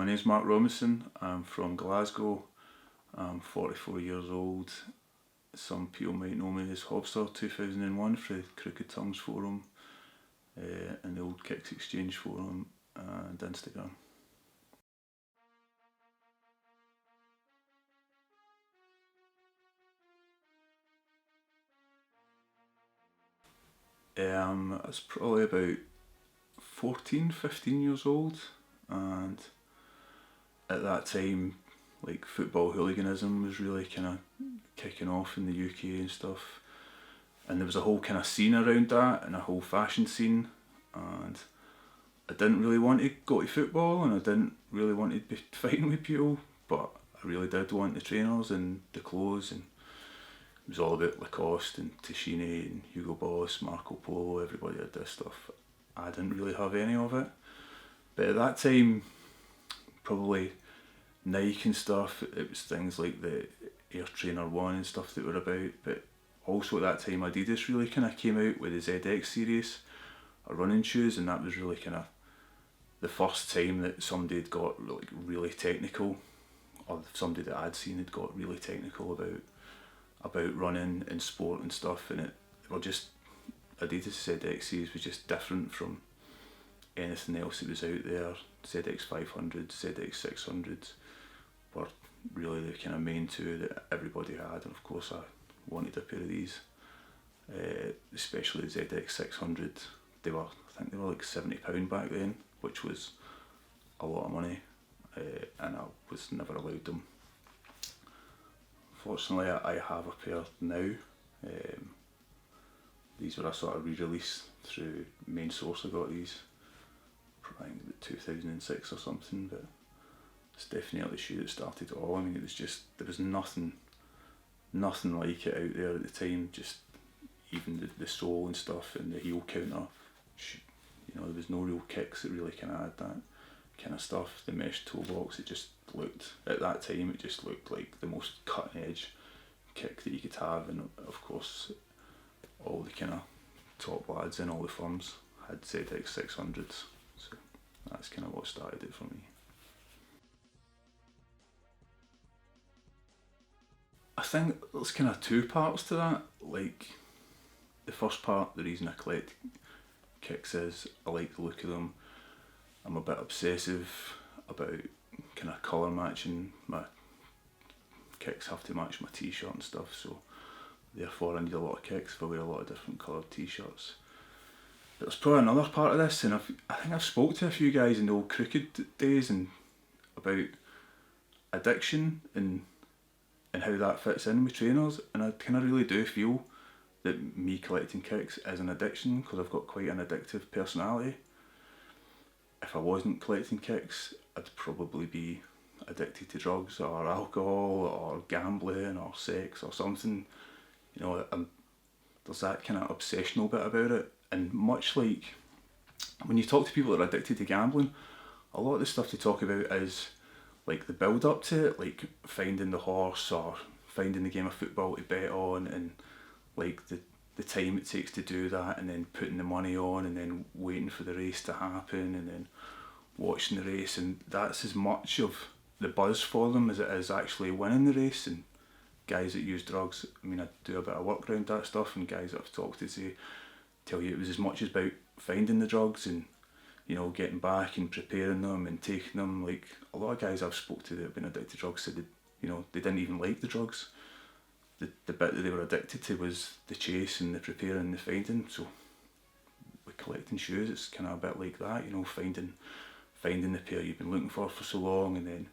name's Mark Robinson. I'm from Glasgow. I'm 44 years old. Some people might know me as Hobster 2001 for the Crooked Tongues forum and the old Kicks Exchange forum and Instagram. I was probably about 14, 15 years old, and at that time, like, football hooliganism was really kind of kicking off in the UK and stuff, and there was a whole kind of scene around that and a whole fashion scene, and I didn't really want to go to football and I didn't really want to be fighting with people, but I really did want the trainers and the clothes, and it was all about Lacoste and Tishini and Hugo Boss, Marco Polo. Everybody had this stuff. I didn't really have any of it, but at that time, probably Nike and stuff, it was things like the Air Trainer 1 and stuff that were about, but also at that time Adidas really kind of came out with the ZX series of running shoes, and that was really kind of the first time that somebody had got like really technical, or somebody that I'd seen had got really technical about running and sport and stuff, and it were just, Adidas ZX series was just different from anything else that was out there. ZX 500s, ZX 600s were really the kind of main two that everybody had, and of course I wanted a pair of these, especially the ZX 600. I think they were like £70 back then, which was a lot of money, and I was never allowed them. Fortunately, I have a pair now. These were a sort of re-release through Main Source. I got these, I think 2006 or something, but it's definitely the shoe that started it all. I mean, it was just, there was nothing like it out there at the time. Just even the sole and stuff and the heel counter, you know, there was no real kicks that really kind of had that kind of stuff. The mesh toe box, it just looked, at that time, it just looked like the most cutting edge kick that you could have, and of course all the kind of top lads in all the firms had ZX 600s, so that's kind of what started it for me. I think there's kind of two parts to that. Like, the first part, the reason I collect kicks is I like the look of them. I'm a bit obsessive about kind of colour matching. My kicks have to match my t-shirt and stuff, so therefore I need a lot of kicks if I wear a lot of different coloured t-shirts. But there's probably another part of this, and I think I've spoke to a few guys in the old Crooked days and about addiction and how that fits in with trainers, and I kind of really do feel that me collecting kicks is an addiction, because I've got quite an addictive personality. If I wasn't collecting kicks, I'd probably be addicted to drugs or alcohol or gambling or sex or something. You know, there's that kind of obsessional bit about it, and much like when you talk to people that are addicted to gambling, a lot of the stuff they talk about is like the build up to it, like finding the horse or finding the game of football to bet on, and like the time it takes to do that, and then putting the money on, and then waiting for the race to happen, and then watching the race, and that's as much of the buzz for them as it is actually winning the race. And guys that use drugs, I mean, I do a bit of work around that stuff, and guys that I've talked to tell you it was as much as about finding the drugs and, you know, getting back and preparing them and taking them. Like, a lot of guys I've spoke to that have been addicted to drugs said that, you know, they didn't even like the drugs. The bit that they were addicted to was the chase and the preparing and the finding. So with collecting shoes, it's kind of a bit like that, you know, finding the pair you've been looking for so long, and then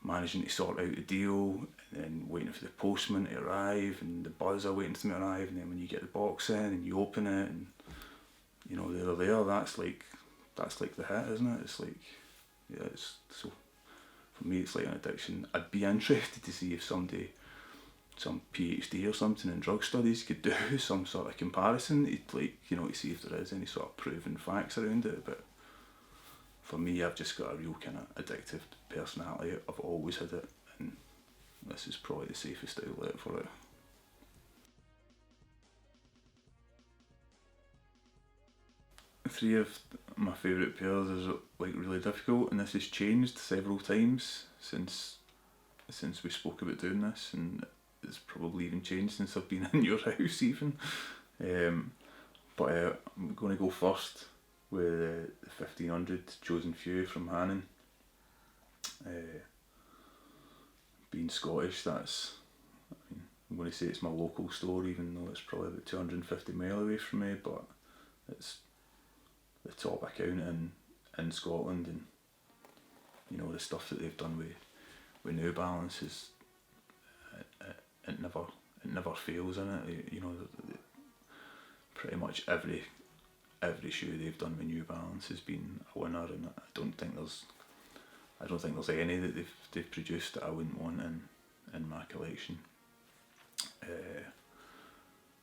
managing to sort out the deal, and then waiting for the postman to arrive, and the buzz of waiting for them to arrive, and then when you get the box in and you open it, and you know they're there, that's like the hit, isn't it? It's like, yeah, it's so, for me it's like an addiction. I'd be interested to see if somebody, some PhD or something in drug studies, could do some sort of comparison to, like, you know, to see if there is any sort of proven facts around it. But for me, I've just got a real kind of addictive personality. I've always had it, and this is probably the safest outlet for it. three of my favourite pairs is like really difficult, and this has changed several times since we spoke about doing this, and it's probably even changed since I've been in your house even. But I'm going to go first with the 1500 Chosen Few from Hannon. Being Scottish, I'm going to say it's my local store, even though it's probably about 250 mile away from me, but it's the top account in Scotland, and you know, the stuff that they've done with New Balance is it never fails in it. You know, pretty much every shoe they've done with New Balance has been a winner, and I don't think there's any that they've produced that I wouldn't want in my collection.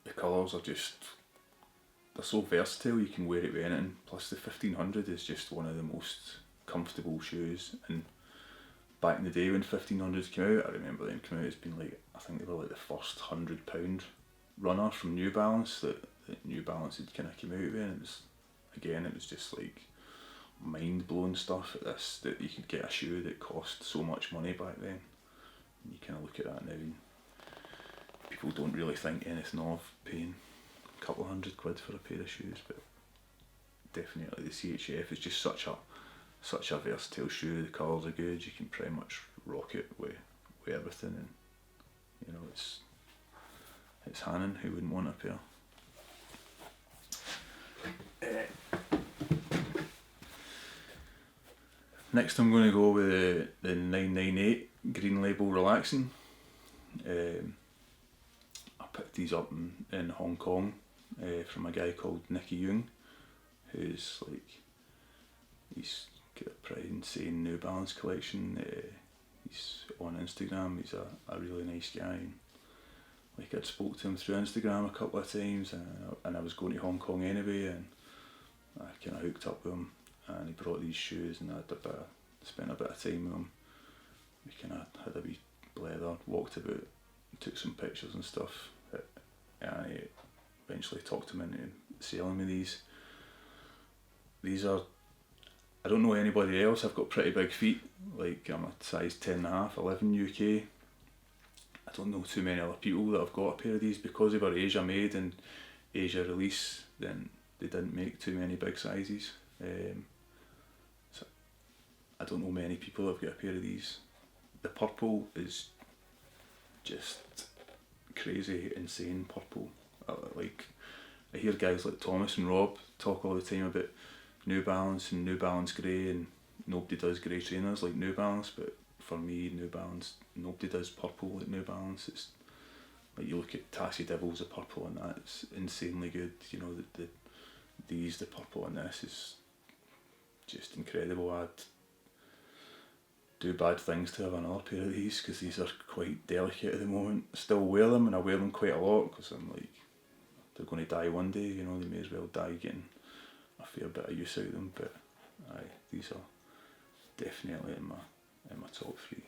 The colours are they're so versatile, you can wear it with anything. Plus the 1500 is just one of the most comfortable shoes, and back in the day when 1500s came out, I remember them coming out as being like, I think they were like the first £100 runner from New Balance that New Balance had kind of come out with, and it was just like mind blowing stuff at this, that you could get a shoe that cost so much money back then. And you kind of look at that now and people don't really think anything of paying a couple of £100 for a pair of shoes, but definitely the CHF is just such a versatile shoe. The colours are good, you can pretty much rock it with everything, and you know, it's Hannon, who wouldn't want a pair. Next I'm going to go with the 998 Green Label Relaxing. I picked these up in Hong Kong from a guy called Nicky Young, who's he's got a pretty insane New Balance collection. He's on Instagram, he's a really nice guy. And, I'd spoke to him through Instagram a couple of times, and I was going to Hong Kong anyway, and I kind of hooked up with him, and he brought these shoes, and I spent a bit of time with him. We kind of had a wee blether, walked about, took some pictures and stuff, and I eventually talked him into selling me these. These are, I don't know anybody else, I've got pretty big feet, I'm a size 10.5, 11 UK. I don't know too many other people that have got a pair of these, because they were Asia made and Asia release, then they didn't make too many big sizes. So I don't know many people that have got a pair of these. The purple is just crazy, insane purple. I hear guys like Thomas and Rob talk all the time about New Balance and New Balance grey, and nobody does grey trainers like New Balance, but for me, New Balance, nobody does purple like New Balance. It's like, you look at Tassie Devils, the purple in that, it's insanely good. You know, the purple in this is just incredible. I'd do bad things to have another pair of these, because these are quite delicate at the moment. I still wear them, and I wear them quite a lot, because I'm like, they're going to die one day, you know, they may as well die getting a fair bit of use out of them. But these are definitely in my top three.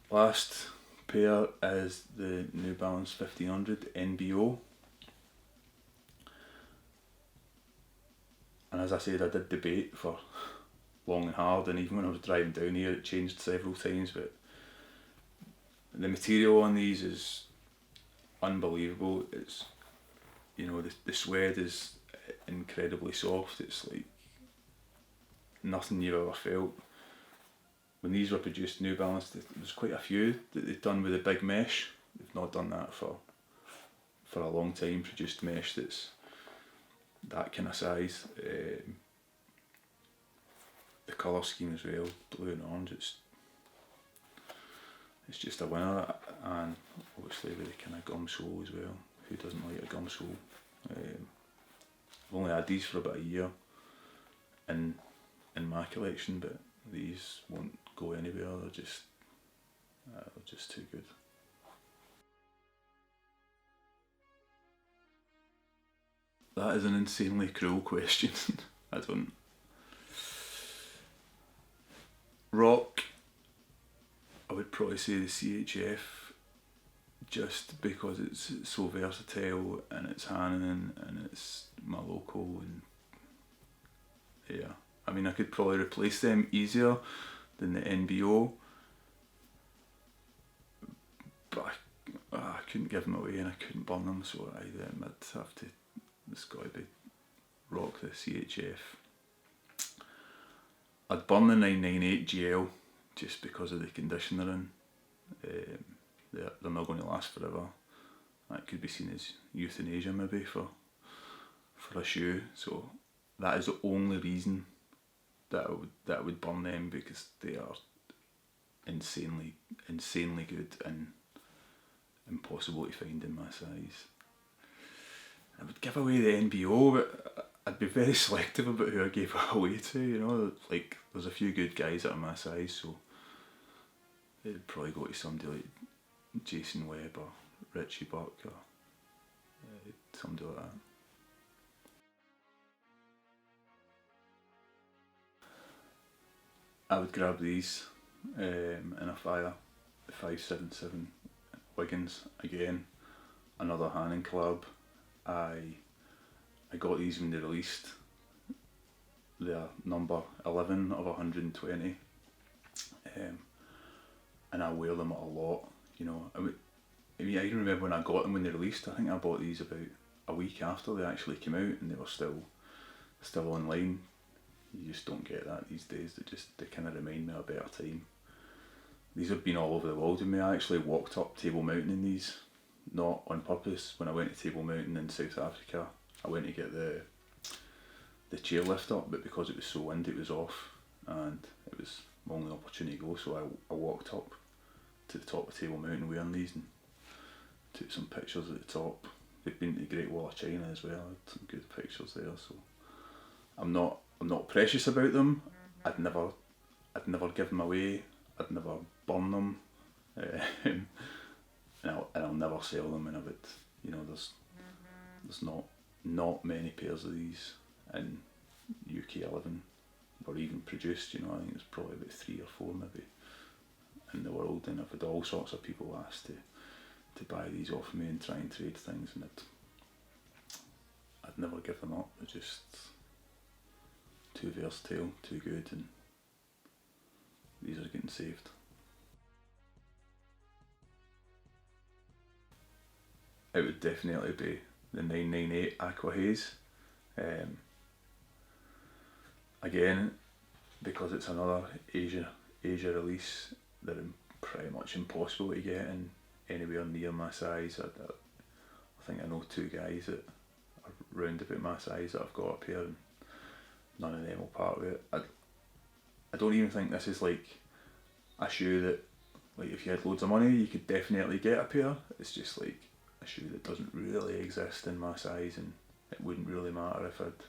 Last pair is the New Balance 1500 NBO. And as I said, I did debate for long and hard, and even when I was driving down here it changed several times, but the material on these is unbelievable. It's, you know, the suede is incredibly soft. It's like nothing you've ever felt. When these were produced, New Balance, there's quite a few that they've done with a big mesh. They've not done that for a long time, produced mesh that's that kind of size. The colour scheme as well, blue and orange, it's just a winner. And obviously with the kind of gum sole as well. Who doesn't like a gum sole? I've only had these for about a year in my collection, but these won't go anywhere. They're just too good. That is an insanely cruel question. I don't. Rock, I would probably say the CHF just because it's so versatile and it's Hannon and it's my local, and yeah, I mean I could probably replace them easier than the NBO, but I couldn't give them away and I couldn't burn them, so I'd have to, it's got to be rock the CHF. I'd burn the 998 GL just because of the condition they're in. They're not going to last forever. That could be seen as euthanasia maybe for a shoe. So that is the only reason that I would burn them, because they are insanely good and impossible to find in my size. I would give away the NBO, but I'd be very selective about who I gave it away to, you know, like there's a few good guys that are my size, so it'd probably go to somebody like Jason Webb or Richie Buck or somebody like that. I would grab these in a fire, 577 Wiggins, again, another Hannon collab. I got these when they released. They're number 11 of 120, and I wear them a lot. You know, I even remember when I got them when they released. I think I bought these about a week after they actually came out, and they were still online. You just don't get that these days. They kind of remind me of a better time. These have been all over the world with me. I actually walked up Table Mountain in these, not on purpose. When I went to Table Mountain in South Africa, I went to get the chairlift up, but because it was so windy it was off, and it was my only opportunity to go, so I walked up to the top of Table Mountain wearing these and took some pictures at the top. They've been to the Great Wall of China as well. I had some good pictures there, so I'm not precious about them. I'd never give them away. I'd never burn them, and I'll never sell them. And I would, you know, there's not many pairs of these in UK 11 were even produced. You know, I think it's probably about 3 or 4 maybe in the world, and I've had all sorts of people ask to buy these off me and try and trade things, and I'd never give them up. They're just too versatile, too good, and these are getting saved. It would definitely be the 998 Aqua Haze. Again, because it's another Asia release, they're pretty much impossible to get in anywhere near my size. I think I know 2 guys that are round about my size that I've got up here, and none of them will part with it. I don't even think this is like a shoe that, like, if you had loads of money you could definitely get a pair. It's just like a shoe that doesn't really exist in my size, and it wouldn't really matter if I'd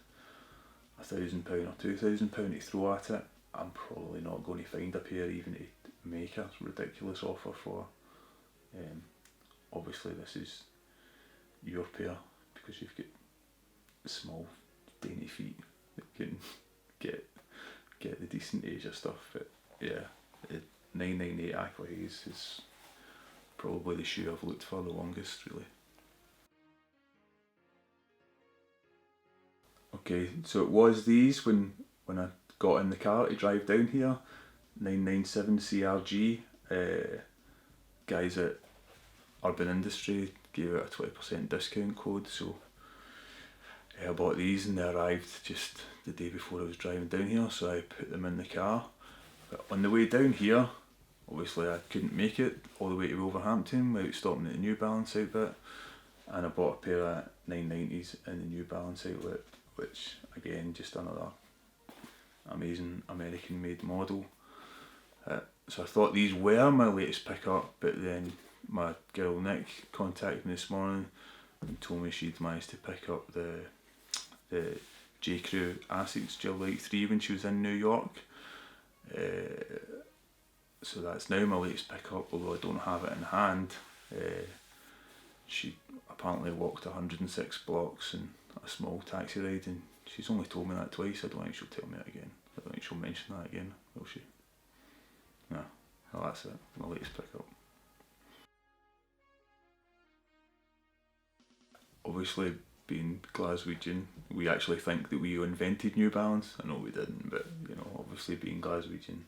£1,000 or £2,000 to throw at it. I'm probably not going to find a pair even to make a ridiculous offer for. Obviously this is your pair because you've got small dainty feet that can get the decent Asia stuff, but yeah, the 998 Aqua Haze is probably the shoe I've looked for the longest, really. Okay, so it was these when I got in the car to drive down here, 997 CRG. Guys at Urban Industry gave it a 20% discount code, so I bought these and they arrived just the day before I was driving down here, so I put them in the car. But on the way down here, obviously I couldn't make it all the way to Wolverhampton without stopping at the New Balance outlet, and I bought a pair of 990s in the New Balance outlet, which again, just another amazing American made model. So I thought these were my latest pickup, but then my girl Nick contacted me this morning and told me she'd managed to pick up the J. Crew Asics Gel Light 3 when she was in New York. So that's now my latest pickup, although I don't have it in hand. She apparently walked 106 blocks in a small taxi ride, and she's only told me that twice. I don't think she'll tell me that again. I don't think she'll mention that again, will she? No, well, that's it, my latest pickup. obviously being Glaswegian, we actually think that we invented New Balance. I know we didn't, but you know, obviously being Glaswegian,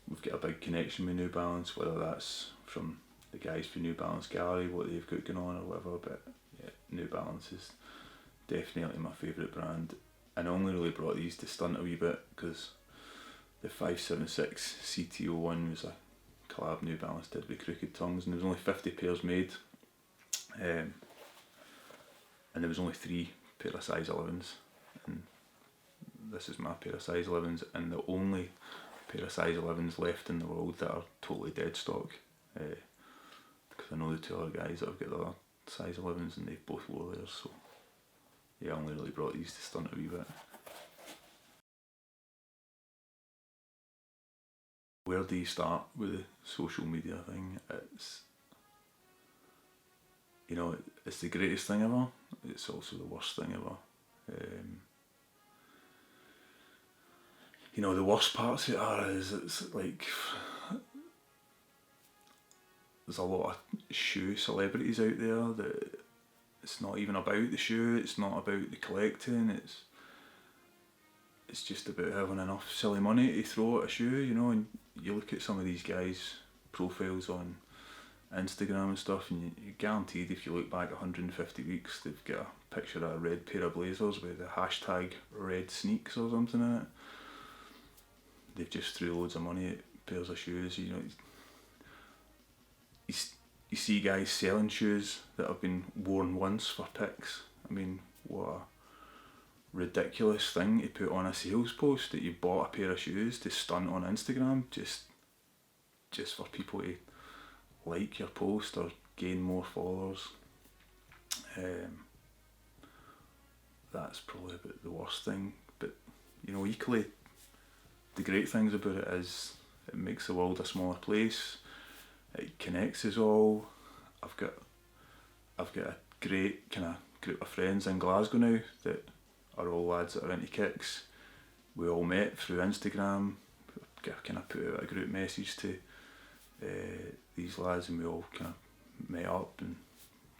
we've got a big connection with New Balance, whether that's from the guys for New Balance Gallery, what they've got going on or whatever, but yeah, New Balance is definitely my favourite brand. And I only really brought these to stunt a wee bit because the 576 CT01 was a collab New Balance did with Crooked Tongues, and there was only 50 pairs made, and there was only 3 pair of size 11s, and this is my pair of size 11s, and the only pair of size 11s left in the world that are totally dead stock, because I know the 2 other guys that have got the other size 11s and they've both wore theirs, so yeah, I only really brought these to stunt a wee bit. Where do you start with the social media thing? It's, you know, it's the greatest thing ever, it's also the worst thing ever. You know, the worst parts of it are is it's like, there's a lot of shoe celebrities out there that it's not even about the shoe, it's not about the collecting, it's just about having enough silly money to throw at a shoe, you know. And you look at some of these guys' profiles on Instagram and stuff, and you're guaranteed if you look back 150 weeks, they've got a picture of a red pair of Blazers with the hashtag red sneaks or something in it. They've just threw loads of money at pairs of shoes, you know. You see guys selling shoes that have been worn once for pics. I mean, what a ridiculous thing to put on a sales post, that you bought a pair of shoes to stunt on Instagram just for people to like your post or gain more followers. That's probably about the worst thing, but you know, equally the great things about it is it makes the world a smaller place. It connects us all. I've got a great kind of group of friends in Glasgow now that are all lads that are into kicks. We all met through Instagram. Kind of put out a group message to these lads, and we all kind of met up and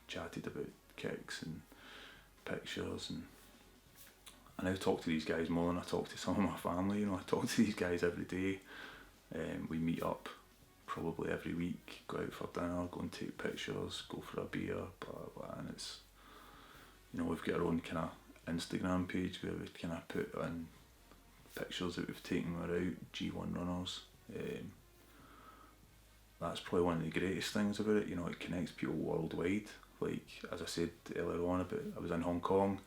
chatted about kicks and pictures. And I now talk to these guys more than I talk to some of my family. You know, I talk to these guys every day. We meet up probably every week, go out for dinner, go and take pictures, go for a beer, blah blah blah. And it's, you know, we've got our own kind of Instagram page where we kind of put in pictures that we've taken when we're out, G1 runners. That's probably one of the greatest things about it. You know, it connects people worldwide. Like, as I said earlier on about, I was in Hong Kong,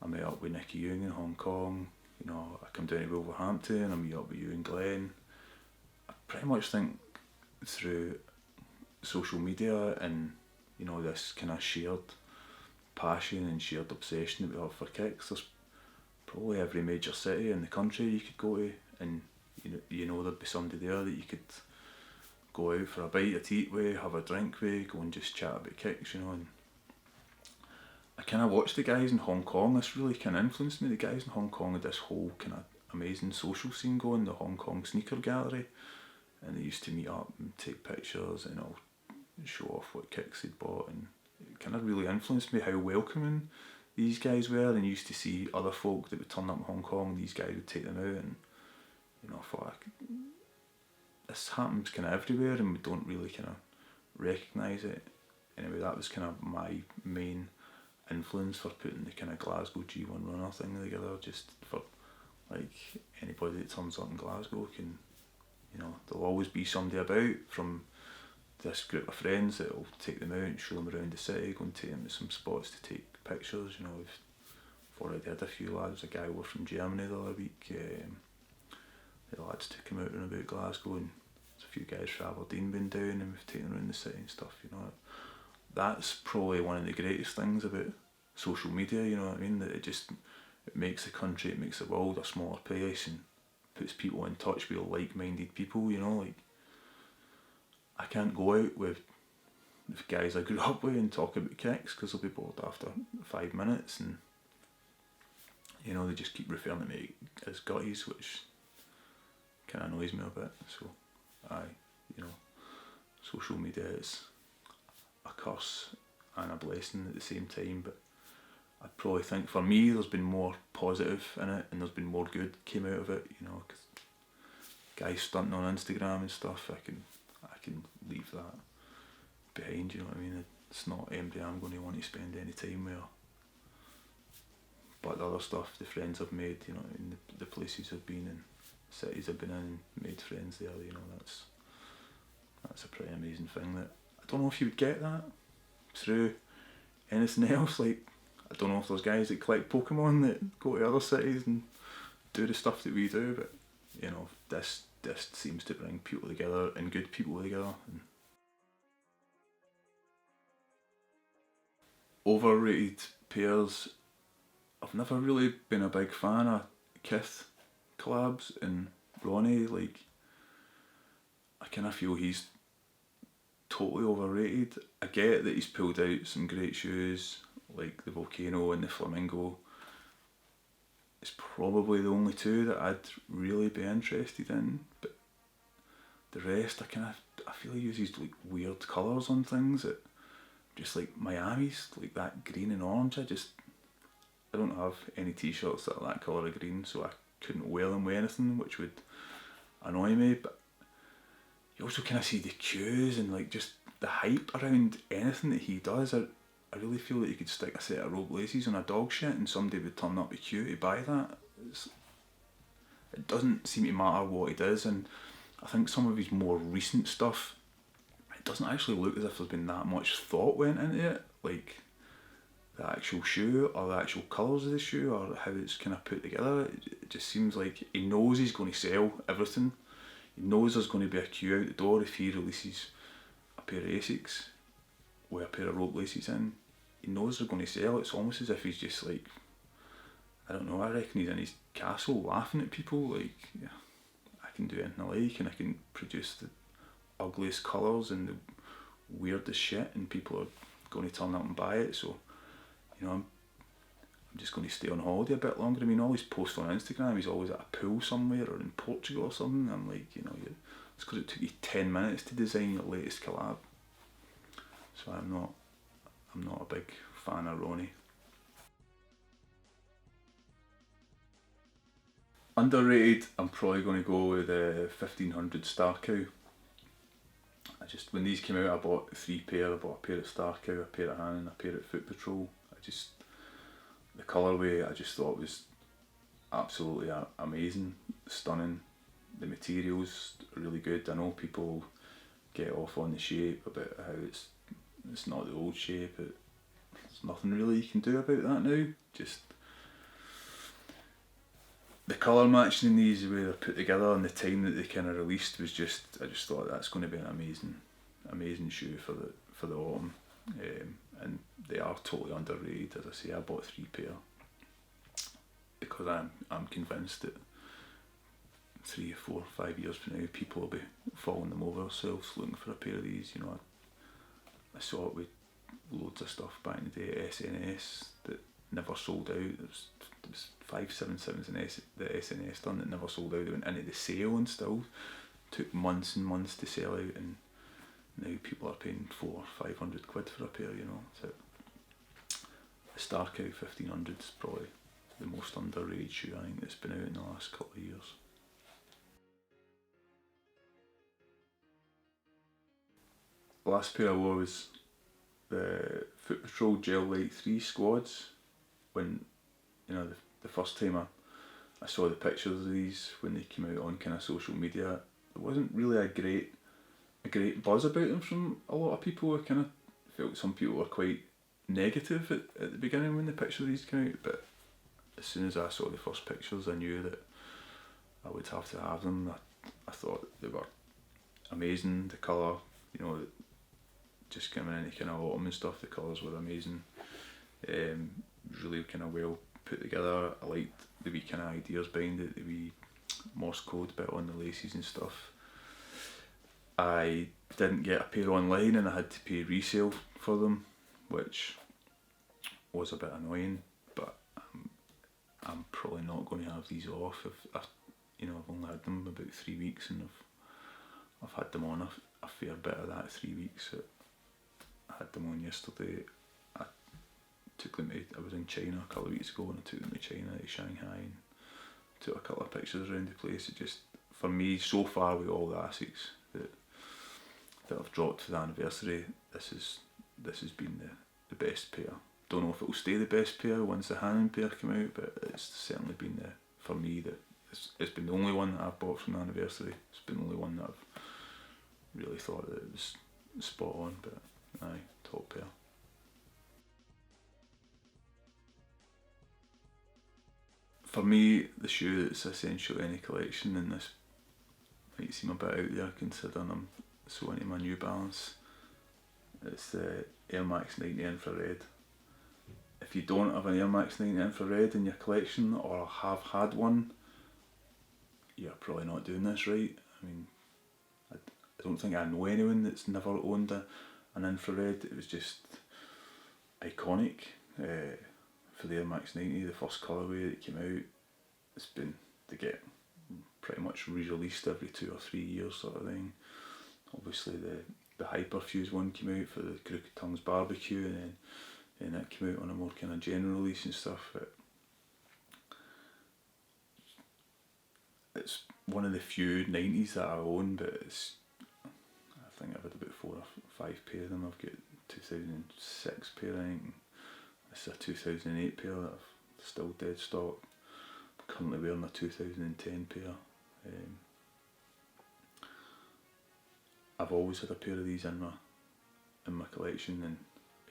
I met up with Nicky Young in Hong Kong. You know, I come down to Wolverhampton, I meet up with you and Glenn. I pretty much think through social media and, you know, this kind of shared passion and shared obsession that we have for kicks, there's probably every major city in the country you could go to, and you know there'd be somebody there that you could go out for a bite to eat with, have a drink with, go and just chat about kicks, you know. And I kind of watched the guys in Hong Kong. This really kind of influenced me. The guys in Hong Kong had this whole kind of amazing social scene going, the Hong Kong Sneaker Gallery, and they used to meet up and take pictures and all, show off what kicks they'd bought, and it kind of really influenced me how welcoming these guys were. And you used to see other folk that would turn up in Hong Kong and these guys would take them out, and you know, I thought, this happens kind of everywhere and we don't really kind of recognise it. Anyway, that was kind of my main influence for putting the kind of Glasgow G1 runner thing together, just for like anybody that turns up in Glasgow can, you know, there'll always be somebody about from this group of friends that will take them out and show them around the city, go and take them to some spots to take pictures. You know, we've already had a few lads, a guy was from Germany the other week, the lads took him out and about Glasgow, and there's a few guys from Aberdeen been down and we've taken them around the city and stuff, you know. That's probably one of the greatest things about social media, you know what I mean, that it makes the country, it makes the world a smaller place and puts people in touch with like-minded people, you know. Like, I can't go out with guys I grew up with and talk about kicks because they'll be bored after 5 minutes, and you know, they just keep referring to me as gutties, which kind of annoys me a bit. So you know, social media is a curse and a blessing at the same time, but I'd probably think for me there's been more positive in it, and there's been more good came out of it, you know, cause guys stunting on Instagram and stuff, I can leave that behind, you know what I mean? It's not anybody I'm going to want to spend any time with. But the other stuff, the friends I've made, you know, in the places I've been in, cities I've been in, made friends there, you know, that's a pretty amazing thing that I don't know if you would get that through anything else. Like, I don't know if there's guys that collect Pokemon that go to other cities and do the stuff that we do, but you know, this seems to bring people together and good people together. And overrated pairs, I've never really been a big fan of Kith collabs, and Ronnie, like, I kind of feel he's totally overrated. I get that he's pulled out some great shoes like the Volcano and the Flamingo. It's probably the only two that I'd really be interested in, but the rest I feel he uses like weird colours on things that just like Miami's, like that green and orange. I don't have any t-shirts that are that colour of green, so I couldn't wear them with anything, which would annoy me. But you also kind of see the queues and like just the hype around anything that he does. I really feel that you could stick a set of rope laces on a dog shit and somebody would turn up the queue to buy that. It doesn't seem to matter what he does, and I think some of his more recent stuff, it doesn't actually look as if there's been that much thought went into it, like the actual shoe or the actual colours of the shoe or how it's kind of put together. It just seems like he knows he's going to sell everything. He knows there's going to be a queue out the door if he releases a pair of Asics with a pair of rope laces in. He knows they're going to sell. It's almost as if he's just like, I don't know, I reckon he's in his castle laughing at people, like, yeah, I can do anything I like and I can produce the ugliest colours and the weirdest shit and people are going to turn up and buy it. So, you know, I'm just going to stay on holiday a bit longer. I mean, all his posts on Instagram, he's always at a pool somewhere or in Portugal or something. I'm like, you know, it's because it took you 10 minutes to design your latest collab. So I'm not a big fan of Ronnie. Underrated, I'm probably going to go with the 1500 Star Cow. When these came out, I bought 3 pair. I bought a pair at Star Cow, a pair at Han, and a pair at Foot Patrol. The colourway I just thought was absolutely amazing, stunning. The materials are really good. I know people get off on the shape about how it's not the old shape. There's nothing really you can do about that now. Just the colour matching in these, the way they're put together and the time that they kind of released was just, I just thought that's going to be an amazing shoe for the autumn. And they are totally underrated. As I say, I bought 3 pair because I'm convinced that 3 or 4 or 5 years from now people will be falling them over themselves looking for a pair of these. You know, I saw it with loads of stuff back in the day at SNS that never sold out. There was 577s in the SNS done that never sold out. They went into the sale and still took months and months to sell out, and now people are paying 400 or 500 quid for a pair, you know. So the Star Cow 1500 is probably the most underrated shoe I think that's been out in the last couple of years. The last pair I wore was the Foot Patrol Gel Light 3 Squads. When, you know, the first time I saw the pictures of these when they came out on kind of social media, there wasn't really a great buzz about them from a lot of people. I kind of felt some people were quite negative at the beginning when the pictures of these came out, but as soon as I saw the first pictures I knew that I would have to have them. I thought they were amazing. The colour, you know, just coming into kind of autumn and stuff, the colours were amazing. Really kind of well put together. I liked the wee kind of ideas behind it, the wee Morse code bit on the laces and stuff. I didn't get a pair online and I had to pay resale for them, which was a bit annoying, but I'm probably not going to have these off. I've only had them about 3 weeks and I've had them on a fair bit of that 3 weeks. I had them on yesterday took them I was in China a couple of weeks ago, and I took them to China, to Shanghai, and took a couple of pictures around the place. It just, for me, so far with all the ASICs that I've dropped for the anniversary, this has been the best pair. Don't know if it'll stay the best pair once the Hanon pair come out, but it's certainly been for me, it's been the only one that I've bought from the anniversary. It's been the only one that I've really thought that it was spot on, but aye, top pair. For me, the shoe that's essential to any collection, and this might seem a bit out there considering I'm so into my New Balance, it's the Air Max 90 Infrared. If you don't have an Air Max 90 Infrared in your collection, or have had one, you're probably not doing this right. I mean, I don't think I know anyone that's never owned an infrared. It was just iconic for the Air Max 90, the first colourway that came out. It's been, they get pretty much re-released every 2 or 3 years sort of thing. Obviously the Hyperfuse one came out for the Crooked Tongues barbecue, and then it came out on a more kind of general release and stuff. But it's one of the few 90s that I own, but I think I've had about 4 or 5 pair of them. I've got 2006 pair, I think. It's a 2008 pair that I've still dead stock. I'm currently wearing a 2010 pair. I've always had a pair of these in my collection, and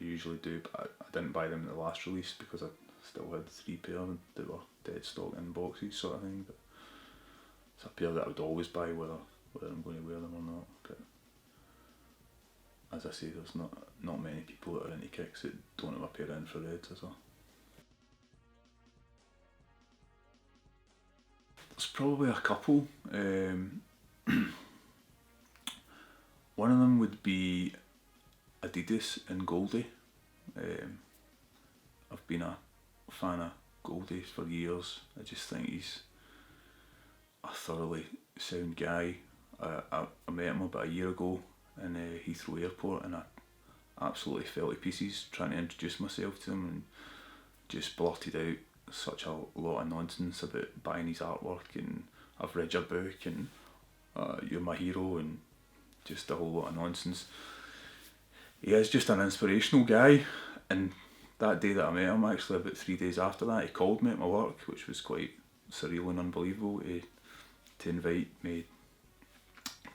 I usually do, but I didn't buy them in the last release because I still had 3 pair that were dead stock in boxes sort of thing. But it's a pair that I would always buy whether I'm going to wear them or not. But as I say, there's not many people that are into kicks that don't have a pair of infrareds, is there? There's probably a couple. One of them would be Adidas and Goldie. I've been a fan of Goldie for years. I just think he's a thoroughly sound guy. I met him about a year ago in Heathrow Airport, and I absolutely fell to pieces trying to introduce myself to him, and just blurted out such a lot of nonsense about buying his artwork, and I've read your book, and you're my hero, and just a whole lot of nonsense. He is just an inspirational guy, and that day that I met him, actually about 3 days after that, he called me at my work, which was quite surreal and unbelievable, to invite me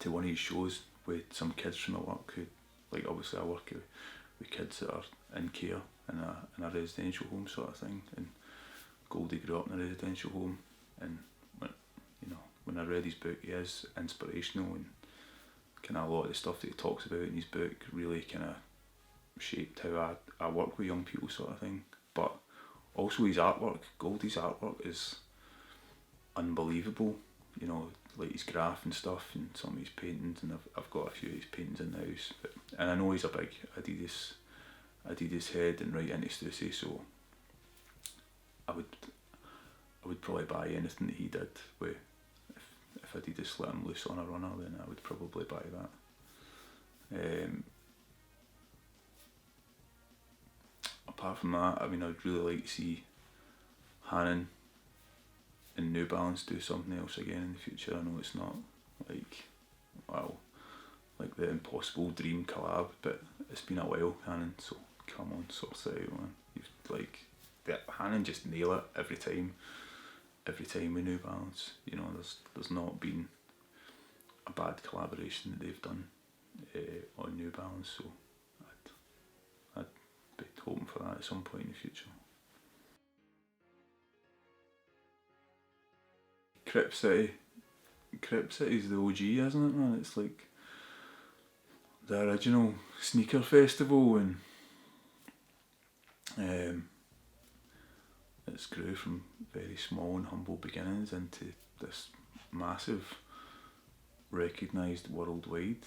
to one of his shows with some kids from my work who, like, obviously I work with kids that are in care in a residential home sort of thing, and Goldie grew up in a residential home, and when I read his book, he is inspirational, and kind of a lot of the stuff that he talks about in his book really kind of shaped how I work with young people sort of thing. But also his artwork, Goldie's artwork is unbelievable, like his graph and stuff, and some of his paintings, and I've got a few of his paintings in the house, and I know he's a big Adidas head and right into Stussy, so I would probably buy anything that he did with. If Adidas let him loose on a runner, then I would probably buy that. Apart from that, I mean, I'd really like to see Hanon and New Balance do something else again in the future. I know it's not like the impossible dream collab, but it's been a while, Hanon, so come on, sort it out, man. Hanon just nail it every time with New Balance. There's not been a bad collaboration that they've done on New Balance, so I'd be hoping for that at some point in the future. Crepe City's the OG, isn't it, man? It's like the original sneaker festival, and it's grew from very small and humble beginnings into this massive, recognised worldwide,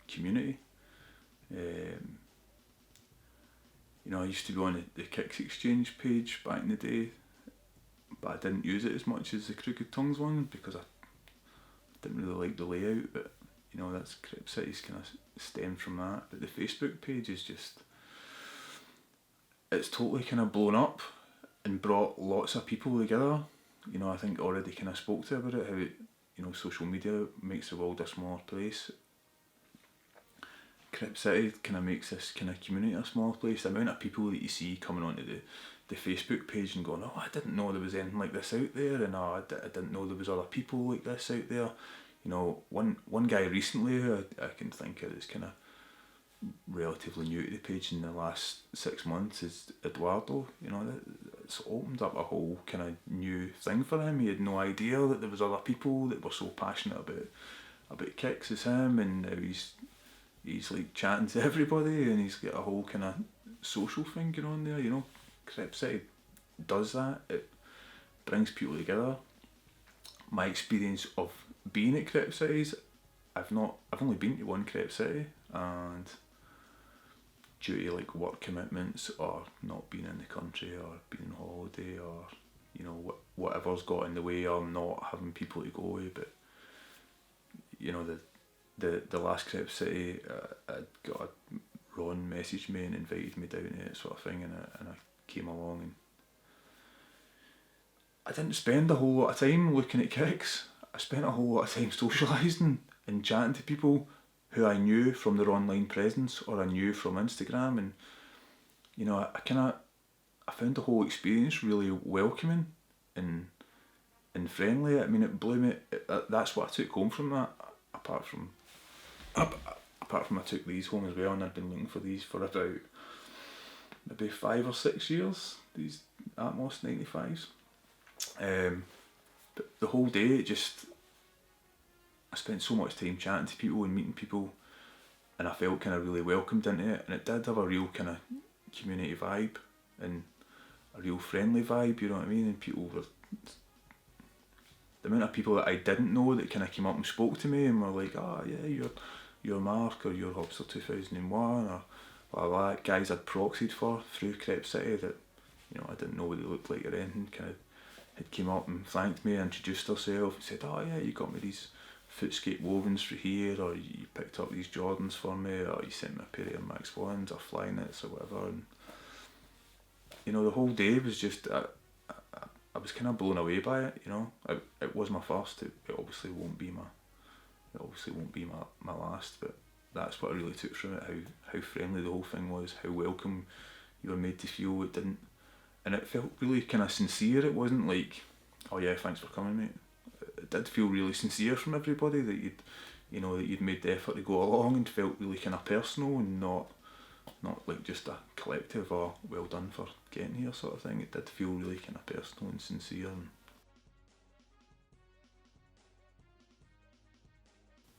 community. I used to be on the Kicks Exchange page back in the day, but I didn't use it as much as the Crooked Tongues one because I didn't really like the layout, but that's Crepe City's kind of stemmed from that. But the Facebook page is just it's totally kind of blown up and brought lots of people together. You know, I think already kind of spoke to about it, how it, you know, social media makes the world a smaller place. Crepe City kind of makes this kind of community a smaller place. The amount of people that you see coming onto the Facebook page and going, oh, I didn't know there was anything like this out there, and oh, I didn't know there was other people like this out there. You know, one guy recently who I can think of that's kind of relatively new to the page in the last 6 months is Eduardo. You know, it's opened up a whole kind of new thing for him. He had no idea that there was other people that were so passionate about kicks as him, and now he's like chatting to everybody, and he's got a whole kind of social thing going on there. You know, Crepe City does that. It brings people together. My experience of being at Crepe City is I've only been to one Crepe City, and due to like work commitments or not being in the country or being on holiday or, you know, whatever's got in the way or not having people to go with, but you know, the last Crepe City, Ron messaged me and invited me down to it, sort of thing, and I came along, and I didn't spend a whole lot of time looking at kicks. I spent a whole lot of time socialising and chatting to people who I knew from their online presence or I knew from Instagram, and you know, I found the whole experience really welcoming and friendly. I mean, it blew me. That's what I took home from that. Apart from I took these home as well, and I'd been looking for these for about maybe 5 or 6 years. These Atmos 95s. But the whole day, I spent so much time chatting to people and meeting people, and I felt kind of really welcomed into it, and it did have a real kind of community vibe and a real friendly vibe, you know what I mean? And people were, the amount of people that I didn't know that kind of came up and spoke to me and were like, oh yeah, you're Mark, or you're Hobster 2001, or blah blah, guys I'd proxied for through Crepe City that, you know, I didn't know what they looked like or anything, kind of had came up and thanked me, introduced herself and said, oh yeah, you got me these Footscape wovens for here, or you picked up these Jordans for me, or you sent me a pair of Air Max 1s or Flyknits or whatever. And you know, the whole day was just, I was kind of blown away by it, you know. It was my first, it obviously won't be my last, but that's what I really took from it, how friendly the whole thing was, how welcome you were made to feel. It didn't, and it felt really kind of sincere. It wasn't like, oh yeah, thanks for coming, mate. It did feel really sincere from everybody, that you'd made the effort to go along, and felt really kind of personal and not like just a collective or well done for getting here sort of thing. It did feel really kind of personal and sincere, and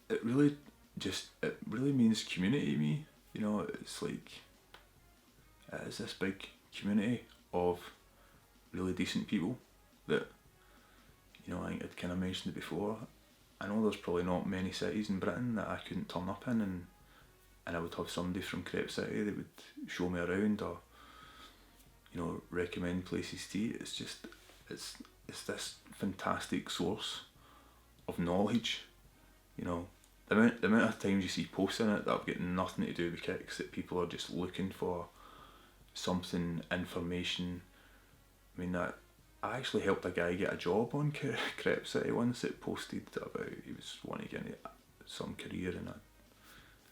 it really means community to me. You know, it's like, it is this big community of really decent people that, you know, I think I'd kind of mentioned it before. I know there's probably not many cities in Britain that I couldn't turn up in, and I would have somebody from Crepe City that would show me around, or, you know, recommend places to eat. It's just, it's this fantastic source of knowledge. You know, the amount of times you see posts in it that have got nothing to do with kicks, that people are just looking for something, information. I mean, I actually helped a guy get a job on Crepe City once. It posted about, he was wanting to get into some career in it,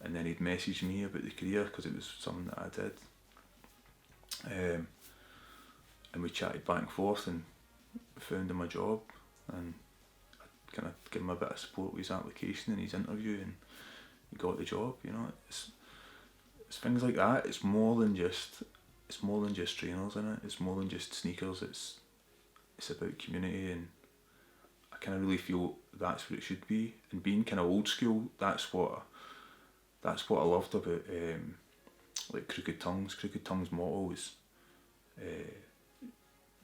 and then he'd messaged me about the career because it was something that I did. And we chatted back and forth and found him a job, and I kind of gave him a bit of support with his application and his interview, and he got the job. You know, it's things like that. It's more than just trainers in it. It's more than just sneakers. It's about community, and I kind of really feel that's what it should be. And being kind of old school, that's what I loved about like Crooked Tongues. Crooked Tongues' motto is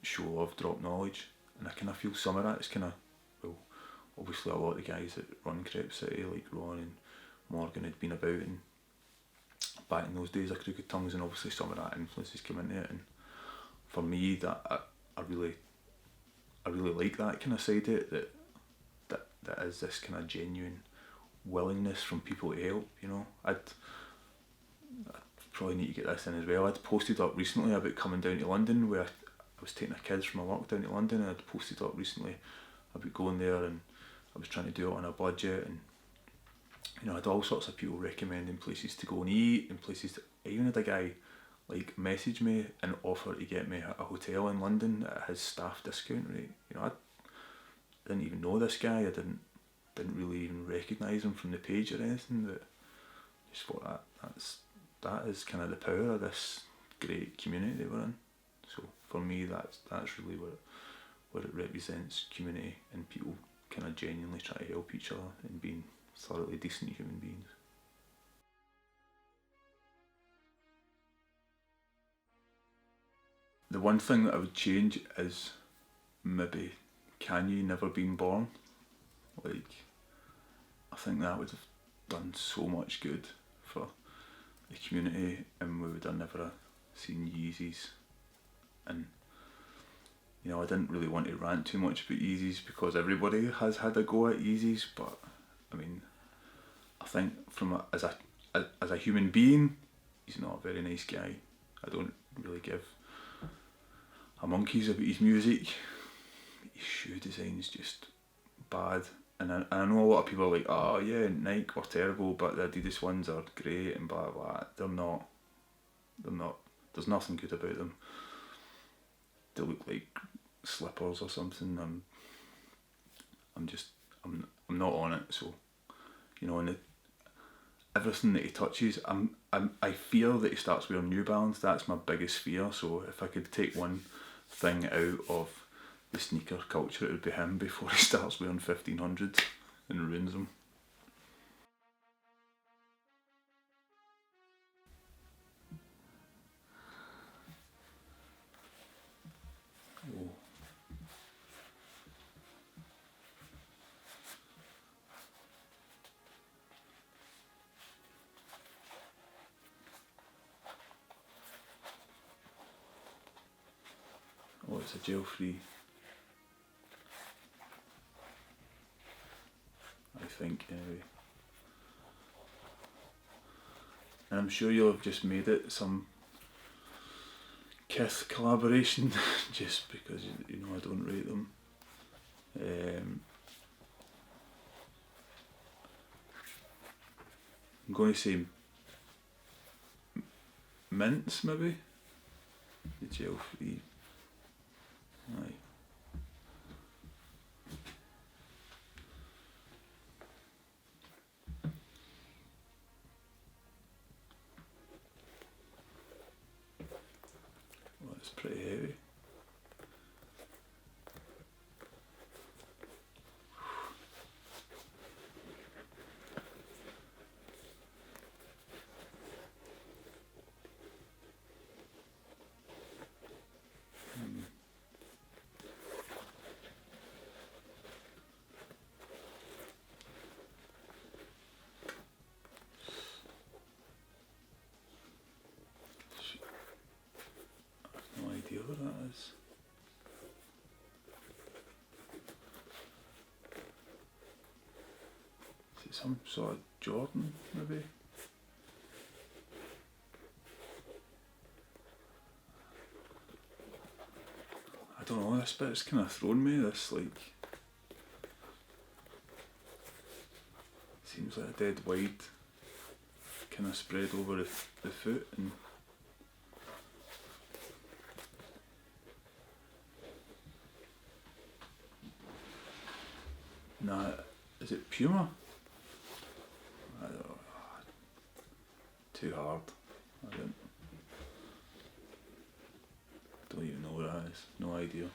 show love, drop knowledge, and I kind of feel some of that is kind of, well, obviously a lot of the guys that run Crepe City, like Ron and Morgan, had been about and back in those days of Crooked Tongues, and obviously some of that influence has come into it. And for me, that I really like that kind of side of it, that is this kind of genuine willingness from people to help. You know, probably need to get this in as well. I'd posted up recently about coming down to London, where I was taking the kids from my work down to London, and I'd posted up recently about going there, and I was trying to do it on a budget, and you know, I had all sorts of people recommending places to go and eat, and places to, I even had a guy like message me and offer to get me a hotel in London at his staff discount rate. You know, I didn't even know this guy, I didn't really even recognise him from the page or anything, but just thought that is kind of the power of this great community we're in. So for me, that's really what it represents: community and people kind of genuinely trying to help each other and being thoroughly decent human beings. The one thing that I would change is maybe Kanye never been born. Like, I think that would have done so much good for the community, and we would have never seen Yeezys. And you know, I didn't really want to rant too much about Yeezys because everybody has had a go at Yeezys, but I mean, I think as a human being, he's not a very nice guy. I don't really give a monkey's about his music. His shoe design's just bad, and I know a lot of people are like, oh yeah, Nike were terrible, but the Adidas ones are great and blah blah. They're not. There's nothing good about them. They look like slippers or something. I'm not on it. So, you know, and everything that he touches, I fear that he starts wearing New Balance. That's my biggest fear. So if I could take one thing out of the sneaker culture, it would be him before he starts wearing 1500s and ruins them. Oh. Oh, it's a gel-free. I think, anyway. And I'm sure you'll have just made it some Kith collaboration just because, you know, I don't rate them. I'm going to say mints, maybe? The gel-free. Aye. Well, it's pretty heavy. No idea what that is. Is it some sort of Jordan, maybe? I don't know, this bit's kind of thrown me, this like, seems like a dead wide kind of spread over the foot, and nah, is it Puma? I don't know. Too hard. I don't even know what that is. No idea.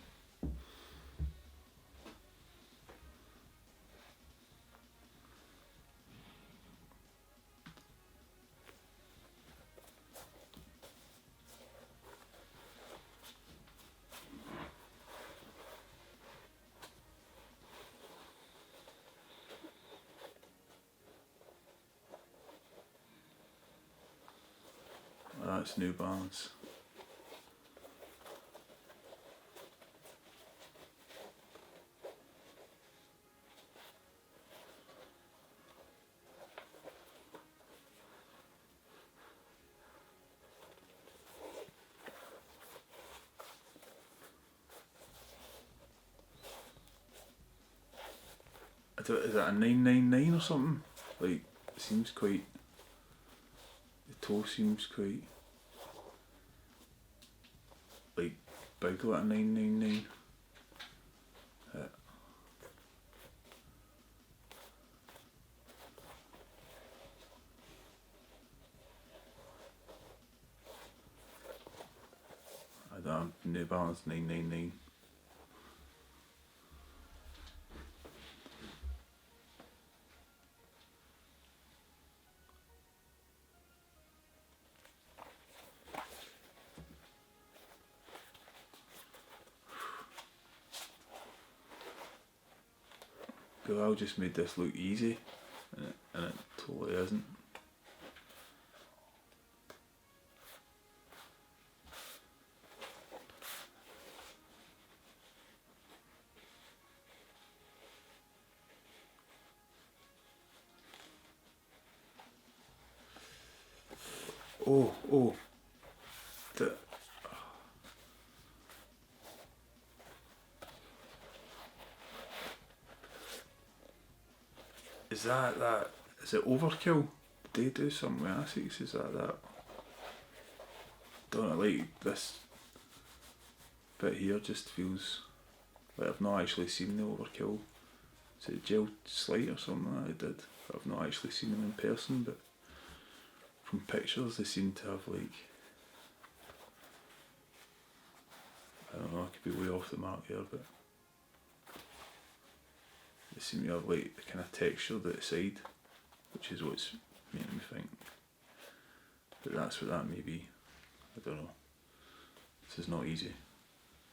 That's New Balance. I don't, is that a 999 or something? Like, it seems quite, the toe seems quite, like, big, like a 999. I don't have New Balance 999. Bilal just made this look easy, and it totally isn't. Oh, the, is that, is it overkill? Did they do something with Asics? Is that? Don't know, like this bit here just feels like I've not actually seen the overkill. Is it gel slate or something that I did? But I've not actually seen them in person, but from pictures they seem to have like, I don't know, I could be way off the mark here, but they seem to have like the kind of texture at the side, which is what's making me think that that's what that may be. I don't know. This is not easy.